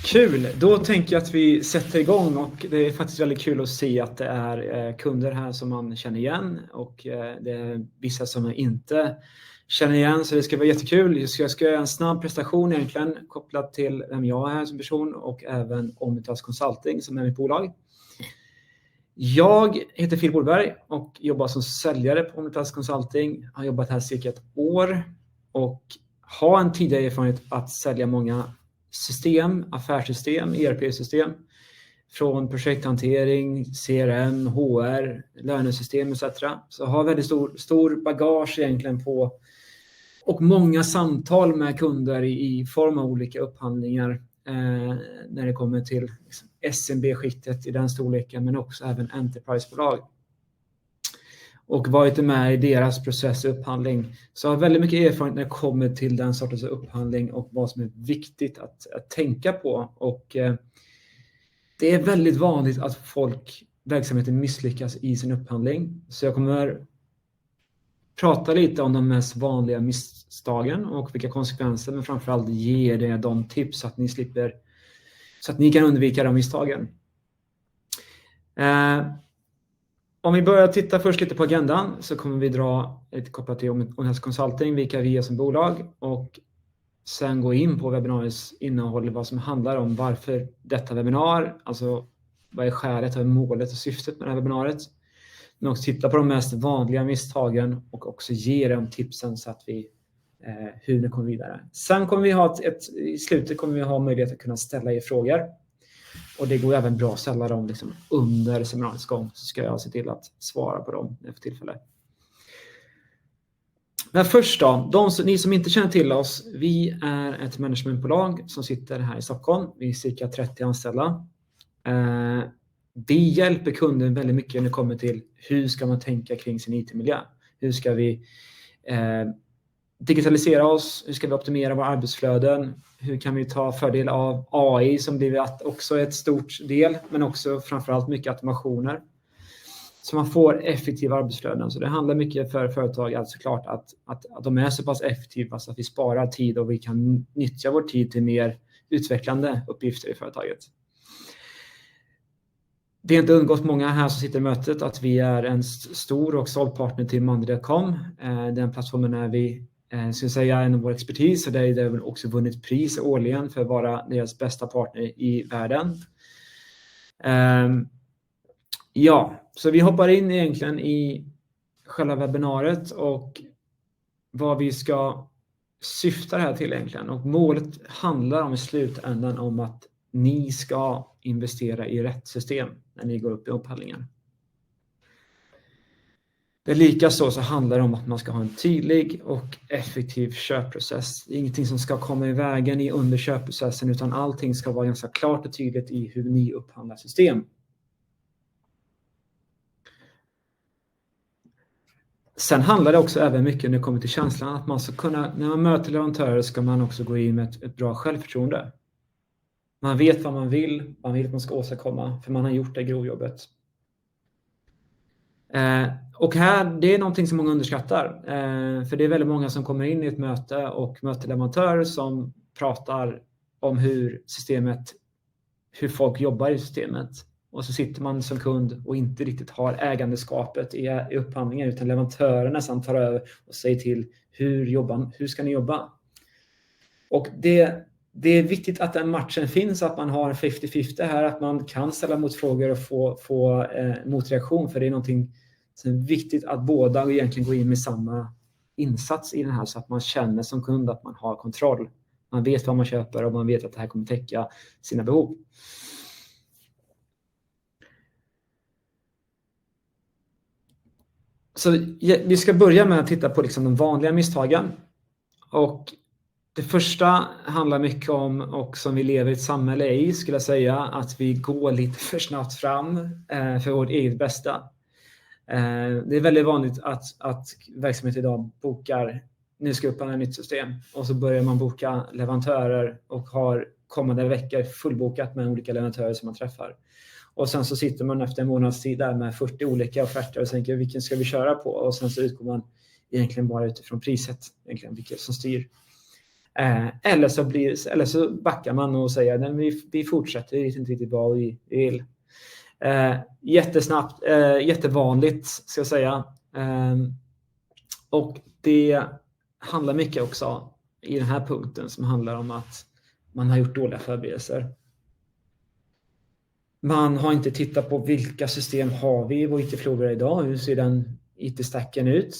Kul! Då tänker jag att vi sätter igång och det är faktiskt väldigt kul att se att det är kunder här som man känner igen och det är vissa som man inte känner igen, så det ska vara jättekul. Jag ska göra en snabb prestation egentligen kopplat till vem jag är som person och även Omnitas Consulting som är mitt bolag. Jag heter Filip Olberg och jobbar som säljare på Omnitas Consulting. Har jobbat här cirka ett år och har en tidigare erfarenhet att sälja många system, affärssystem, ERP-system från projekthantering, CRM, HR, lönesystem etc. Så jag har väldigt stor bagage egentligen på och många samtal med kunder i form av olika upphandlingar när det kommer till liksom, SMB-skiktet i den storleken, men också även enterprisebolag. Och varit med i deras process upphandling. Så jag har väldigt mycket erfarenhet när det kommer till den sortens upphandling och vad som är viktigt att tänka på. Och det är väldigt vanligt att verksamheten misslyckas i sin upphandling. Så jag kommer prata lite om de mest vanliga misstagen och vilka konsekvenser, men framförallt ge det de tips så att ni slipper, så att ni kan undvika de misstagen. Om vi börjar titta först lite på agendan så kommer vi dra lite kopplat till Omnitas Consulting, vilka vi är som bolag och sen gå in på webbinariets innehåll, vad som handlar om varför detta webbinar, alltså vad är skälet, vad är målet och syftet med det här webbinariet. Men också titta på de mest vanliga misstagen och också ge dem tipsen så att vi hur det kommer vidare. Sen kommer vi ha i slutet kommer vi ha möjlighet att kunna ställa er frågor. Och det går även bra att ställa dem liksom under seminariets gång, så ska jag se till att svara på dem för tillfälle. Men först då, ni som inte känner till oss, vi är ett managementbolag som sitter här i Stockholm. Vi är cirka 30 anställda. Vi hjälper kunden väldigt mycket när det kommer till hur ska man tänka kring sin IT-miljö. Hur ska vi digitalisera oss? Hur ska vi optimera våra arbetsflöden? Hur kan vi ta fördel av AI som blir också ett stort del, men också framförallt mycket automationer. Så man får effektiva arbetsflöden. Så det handlar mycket för företag alltså klart att de är så pass effektiva så att vi sparar tid och vi kan nyttja vår tid till mer utvecklande uppgifter i företaget. Det är inte undgått många här som sitter i mötet att vi är en stor och såld partner till Monday.com. Den plattformen är vi ska säga en av vår expertis, och där har vi också vunnit pris årligen för att vara deras bästa partner i världen. Så vi hoppar in egentligen i själva webbinariet och vad vi ska syfta det här till egentligen. Och målet handlar om i slutändan om att ni ska investera i rätt system när ni går upp i upphandlingen. Det likaså så handlar det om att man ska ha en tydlig och effektiv köpprocess. Det är ingenting som ska komma i vägen under köpprocessen, utan allting ska vara ganska klart och tydligt i hur ni upphandlar system. Sen handlar det också även mycket när det kommer till känslan att man ska kunna, när man möter leverantörer ska man också gå in med ett bra självförtroende. Man vet vad man vill att man ska åstadkomma, för man har gjort det grovjobbet. Och här, det är någonting som många underskattar. För det är väldigt många som kommer in i ett möte och möter leverantörer som pratar om hur folk jobbar i systemet. Och så sitter man som kund och inte riktigt har ägandeskapet i upphandlingen, utan leverantören nästan tar över och säger till hur ska ni jobba? Och det är viktigt att den matchen finns, att man har 50-50 här, att man kan ställa motfrågor och få motreaktion, för det är någonting som är viktigt att båda egentligen går in med samma insats i den här, så att man känner som kund att man har kontroll. Man vet vad man köper och man vet att det här kommer täcka sina behov. Så vi ska börja med att titta på liksom de vanliga misstagen. Och det första handlar mycket om, och som vi lever i ett samhälle i, skulle jag säga, att vi går lite för snabbt fram för vårt eget bästa. Det är väldigt vanligt att verksamhet idag bokar, nu ska upphandla ett nytt system, och så börjar man boka leverantörer och har kommande veckor fullbokat med olika leverantörer som man träffar. Och sen så sitter man efter en månads tid där med 40 olika offerter och tänker vilken ska vi köra på, och sen så utgår man egentligen bara utifrån priset, egentligen vilket som styr. Eller så backar man och säger nej, vi fortsätter, det är inte riktigt vad vi vill. Jättesnabbt, jättevanligt ska jag säga. Och det handlar mycket också i den här punkten som handlar om att man har gjort dåliga förberedelser. Man har inte tittat på vilka system har vi i vår IT-flora idag. Hur ser den IT-stacken ut?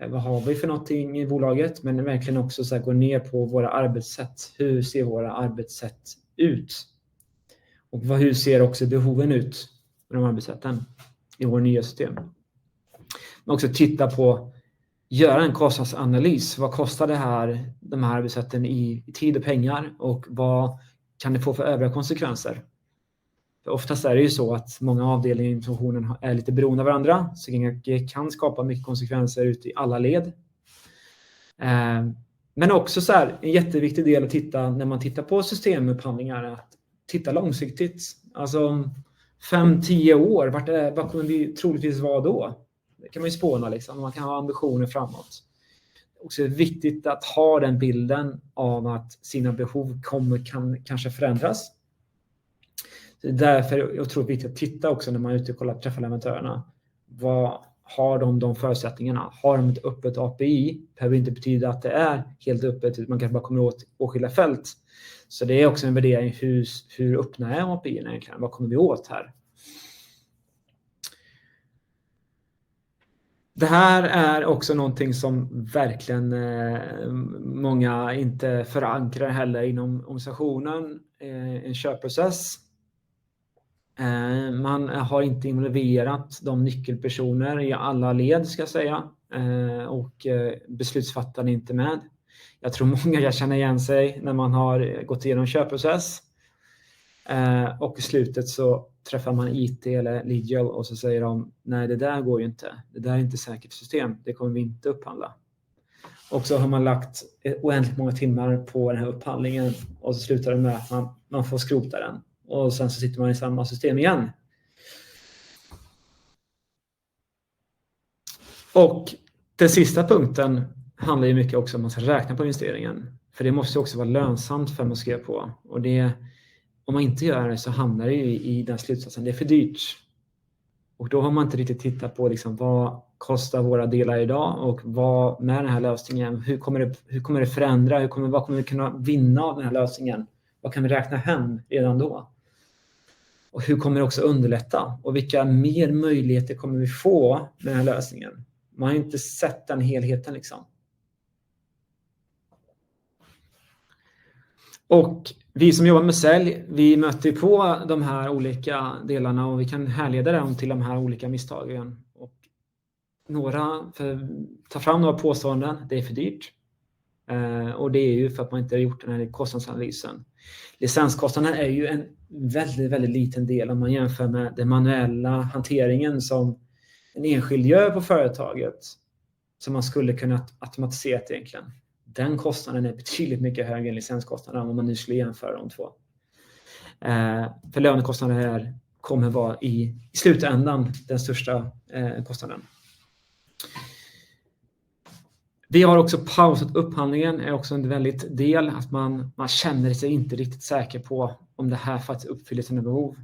Vad har vi för någonting i bolaget? Men verkligen också så här gå ner på våra arbetssätt. Hur ser våra arbetssätt ut? Och hur ser också behoven ut med de arbetssätten i våra nya system? Men också titta på, göra en kostnadsanalys. Vad kostar de här arbetssätten i tid och pengar? Och vad kan det få för övriga konsekvenser? För oftast är det ju så att många avdelningar i organisationen är lite beroende av varandra. Så det kan skapa mycket konsekvenser ute i alla led. Men också så här, en jätteviktig del att titta när man tittar på systemupphandlingar. Att titta långsiktigt. Alltså 5-10 år, vad kommer vi troligtvis vara då? Det kan man ju spåna liksom. Man kan ha ambitioner framåt. Också viktigt att ha den bilden av att sina behov kan kanske förändras. Det är därför otroligt viktigt att titta också när man är ute och kollar och träffar leverantörerna. Vad har de förutsättningarna? Har de ett öppet API? Behöver inte betyda att det är helt öppet. Man kanske bara kommer åt åskilda fält. Så det är också en värdering. Hur öppna är API egentligen? Vad kommer vi åt här? Det här är också någonting som verkligen många inte förankrar heller inom organisationen. En köpprocess. Man har inte involverat de nyckelpersoner i alla led ska jag säga. Och beslutsfattarna inte med. Jag tror många kan känna igen sig när man har gått igenom köpprocess. Och i slutet så träffar man IT eller Legal och så säger de nej, det där går ju inte. Det där är inte säkert system. Det kommer vi inte upphandla. Och så har man lagt oändligt många timmar på den här upphandlingen och så slutar det med att man får skrota den. Och sen så sitter man i samma system igen. Och den sista punkten handlar ju mycket också om att man ska räkna på investeringen. För det måste också vara lönsamt för man ska göra på. Och det, om man inte gör det så hamnar det ju i den slutsatsen. Det är för dyrt. Och då har man inte riktigt tittat på liksom, vad kostar våra delar idag och vad med den här lösningen. Hur kommer det förändra? Vad kommer vi kunna vinna av den här lösningen? Vad kan vi räkna hem redan då? Och hur kommer det också underlätta? Och vilka mer möjligheter kommer vi få med den här lösningen? Man har inte sett den helheten liksom. Och vi som jobbar med sälj, vi möter på de här olika delarna och vi kan härleda dem till de här olika misstagen. Och ta fram några påståenden, det är för dyrt. Och det är ju för att man inte har gjort den här kostnadsanalysen. Licenskostnaden är ju en väldigt, väldigt liten del om man jämför med den manuella hanteringen som en enskild gör på företaget som man skulle kunna automatisera egentligen. Den kostnaden är betydligt mycket högre än licenskostnaden om man nu skulle jämföra de två. För lönekostnaden här kommer vara i slutändan den största kostnaden. Vi har också pausat upphandlingen, är också en väldigt del att man känner sig inte riktigt säker på om det här faktiskt uppfyller sina behov.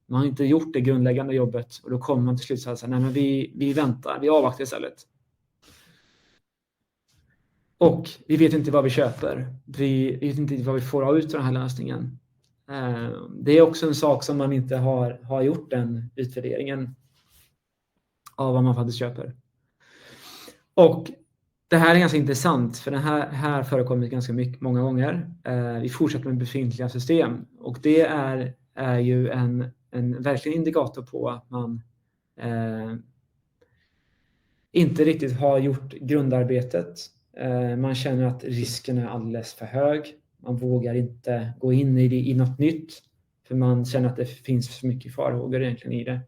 Man har inte gjort det grundläggande jobbet och då kommer man till slutsatsen, nej men vi väntar, vi avvaktar istället. Och vi vet inte vad vi köper. Vi vet inte vad vi får ut av den här lösningen. Det är också en sak som man inte har gjort den utvärderingen av vad man faktiskt köper. Och det här är ganska intressant för den här förekommer ganska många gånger. Vi fortsätter med befintliga system och det är ju en verklig indikator på att man inte riktigt har gjort grundarbetet. Man känner att risken är alldeles för hög. Man vågar inte gå in i något nytt för man känner att det finns för mycket farhågor egentligen i det.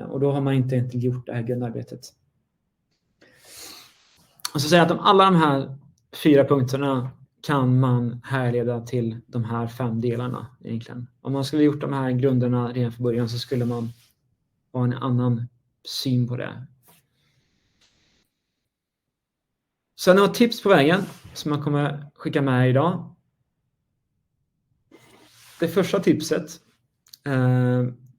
Och då har man inte gjort det här grundarbetet. Och så säger jag att alla de här 4 punkterna kan man härleda till de här 5 delarna egentligen. Om man skulle gjort de här grunderna redan från början så skulle man ha en annan syn på det. Så några tips på vägen som jag kommer skicka med idag. Det första tipset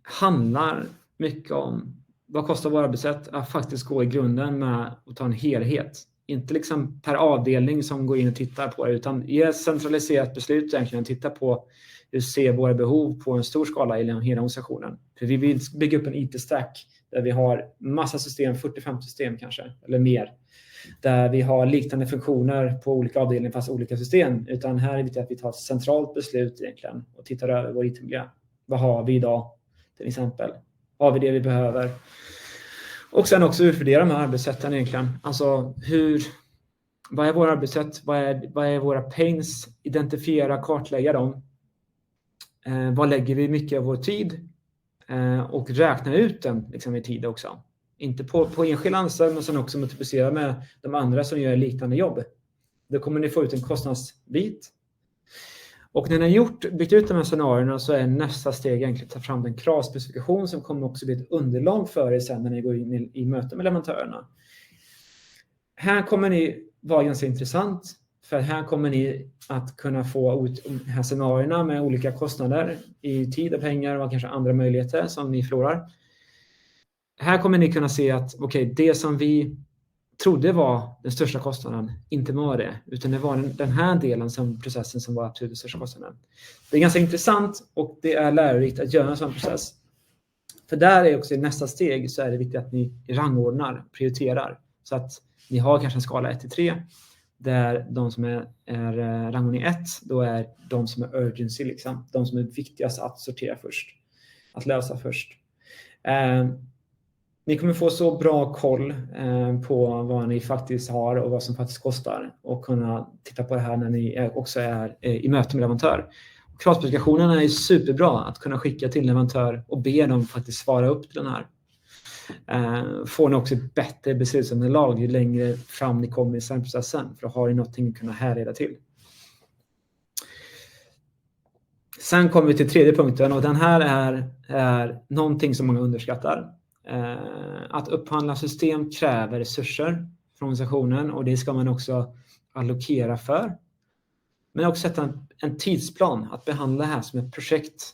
handlar mycket om vad kostar vår arbetssätt att faktiskt gå i grunden med att ta en helhet. Inte liksom per avdelning som går in och tittar på det, utan ge ett centraliserat beslut egentligen. Titta på hur ser våra behov på en stor skala i hela organisationen. För vi vill bygga upp en IT-stack där vi har massa system, 40-50 system kanske, eller mer. Där vi har liknande funktioner på olika avdelningar fast olika system. Utan här är det viktigt att vi tar ett centralt beslut egentligen och tittar över vår IT-miljö. Vad har vi idag till exempel? Har vi det vi behöver? Och sen också utvärdera de här arbetssätten egentligen. Alltså vad är våra arbetssätt? Vad är våra pains? Identifiera, kartlägga dem. Vad lägger vi mycket av vår tid? Och räkna ut den liksom i tid också. Inte på enskilda anställda, men sen också multiplicera med de andra som gör liknande jobb. Då kommer ni få ut en kostnadsbit. Och när ni har byggt ut de här scenarierna så är nästa steg egentligen att ta fram en kravspecifikation som kommer också bli ett underlag för er sen när ni går in i möte med leverantörerna. Här kommer ni vara ganska intressant, för här kommer ni att kunna få ut de här scenarierna med olika kostnader i tid och pengar och kanske andra möjligheter som ni förlorar. Här kommer ni kunna se att det som vi trodde var den största kostnaden inte var det, utan det var den här delen som processen som var absolut största kostnaden. Det är ganska intressant och det är lärorikt att göra en sån process. För där är också i nästa steg så är det viktigt att ni rangordnar, prioriterar. Så att ni har kanske en skala 1-3 där de som är rangordning 1 då är de som är urgency liksom. De som är viktigast att sortera först. Att lösa först. Ni kommer få så bra koll på vad ni faktiskt har och vad som faktiskt kostar och kunna titta på det här när ni också är i möte med leverantör. Kravspecifikationerna är superbra att kunna skicka till leverantör och be dem faktiskt svara upp till den här. Får ni också bättre beslutsunderlag ju längre fram ni kommer i processen, för då har ni någonting att kunna härleda till. Sen kommer vi till tredje punkten och den här är någonting som många underskattar. Att upphandla system kräver resurser från organisationen och det ska man också allokera för. Men också sätta en tidsplan att behandla det här som ett projekt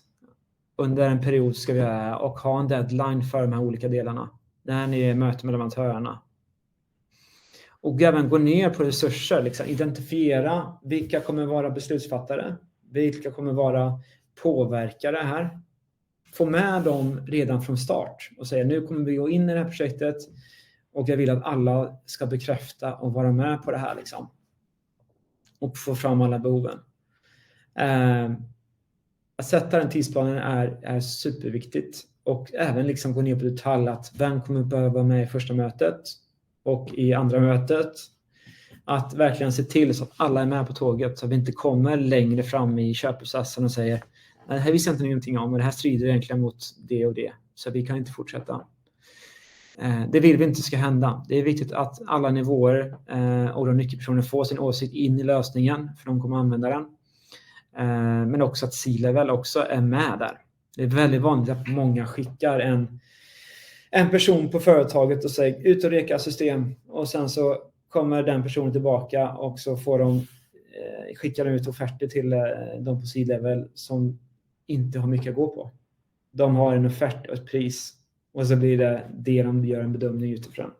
under en period ska vi göra och ha en deadline för de här olika delarna när ni möter med leverantörerna. Och även gå ner på resurser, liksom identifiera vilka kommer vara beslutsfattare, vilka kommer vara påverkare här. Få med dem redan från start och säga nu kommer vi gå in i det här projektet och jag vill att alla ska bekräfta och vara med på det här liksom. Och få fram alla behoven. Att sätta den tidsplanen är superviktigt och även liksom gå ner på detalj att vem kommer behöva vara med i första mötet och i andra mötet. Att verkligen se till så att alla är med på tåget så att vi inte kommer längre fram i köpprocessen och säger det här visste jag inte någonting om och det här strider egentligen mot det och det. Så vi kan inte fortsätta. Det vill vi inte ska hända. Det är viktigt att alla nivåer och de nyckelpersoner får sin åsikt in i lösningen för de kommer använda den. Men också att C-level också är med där. Det är väldigt vanligt att många skickar en person på företaget och säger ut och reka system och sen så kommer den personen tillbaka och så får de skickar ut offerter till de på C-level som inte har mycket att gå på. De har en offert och ett pris och så blir det de gör en bedömning utifrån.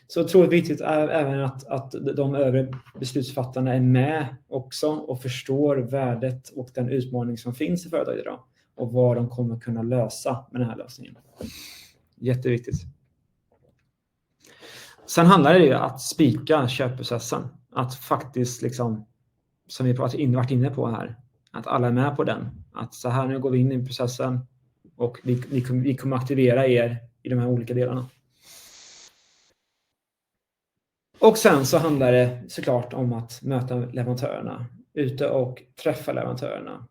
Så jag tror det är viktigt även att de övriga beslutsfattarna är med också och förstår värdet och den utmaning som finns i företaget idag och vad de kommer kunna lösa med den här lösningen. Jätteviktigt. Sen handlar det ju om att spika köpprocessen. Att faktiskt liksom, som vi varit inne på här, att alla är med på den. Att så här nu går vi in i processen och vi kommer aktivera er i de här olika delarna. Och sen så handlar det såklart om att möta leverantörerna, ute och träffa leverantörerna.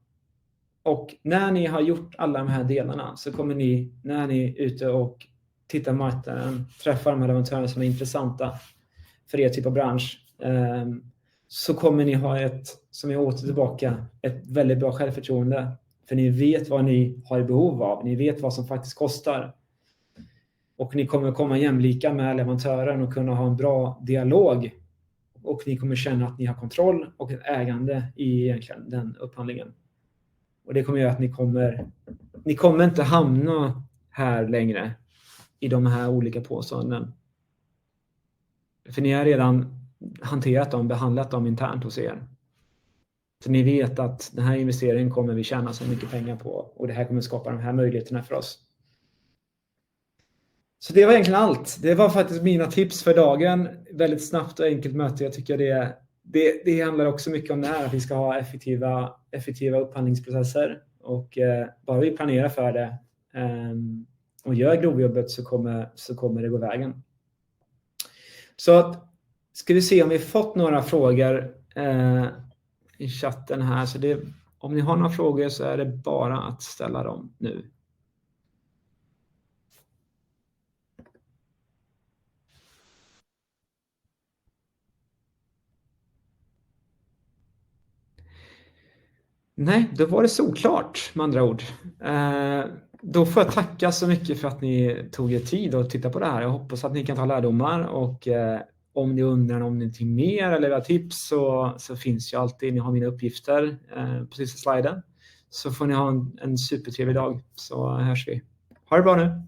Och när ni har gjort alla de här delarna så kommer ni, när ni är ute och tittar på marknaden, träffar de här leverantörerna som är intressanta för er typ av bransch, så kommer ni ha som jag åter tillbaka, ett väldigt bra självförtroende. För ni vet vad ni har i behov av, ni vet vad som faktiskt kostar. Och ni kommer komma jämlika med leverantören och kunna ha en bra dialog och ni kommer känna att ni har kontroll och ett ägande i egentligen den upphandlingen. Och det kommer göra att ni kommer inte hamna här längre i de här olika påståenden. För ni har redan hanterat dem, behandlat dem internt hos er. Så ni vet att den här investeringen kommer vi tjäna så mycket pengar på och det här kommer skapa de här möjligheterna för oss. Så det var egentligen allt. Det var faktiskt mina tips för dagen. Väldigt snabbt och enkelt möte. Jag tycker det handlar också mycket om det här att vi ska ha effektiva upphandlingsprocesser och bara vi planerar för det och gör grovjobbet så kommer det gå vägen. Så ska vi se om vi fått några frågor i chatten här. Så om ni har några frågor så är det bara att ställa dem nu. Nej, då var det såklart med andra ord. Då får jag tacka så mycket för att ni tog er tid att titta på det här. Jag hoppas att ni kan ta lärdomar och om ni undrar om någonting mer eller har tips så finns ju alltid, ni har mina uppgifter på sista sliden. Så får ni ha en supertrevlig dag så hörs vi. Ha det bra nu!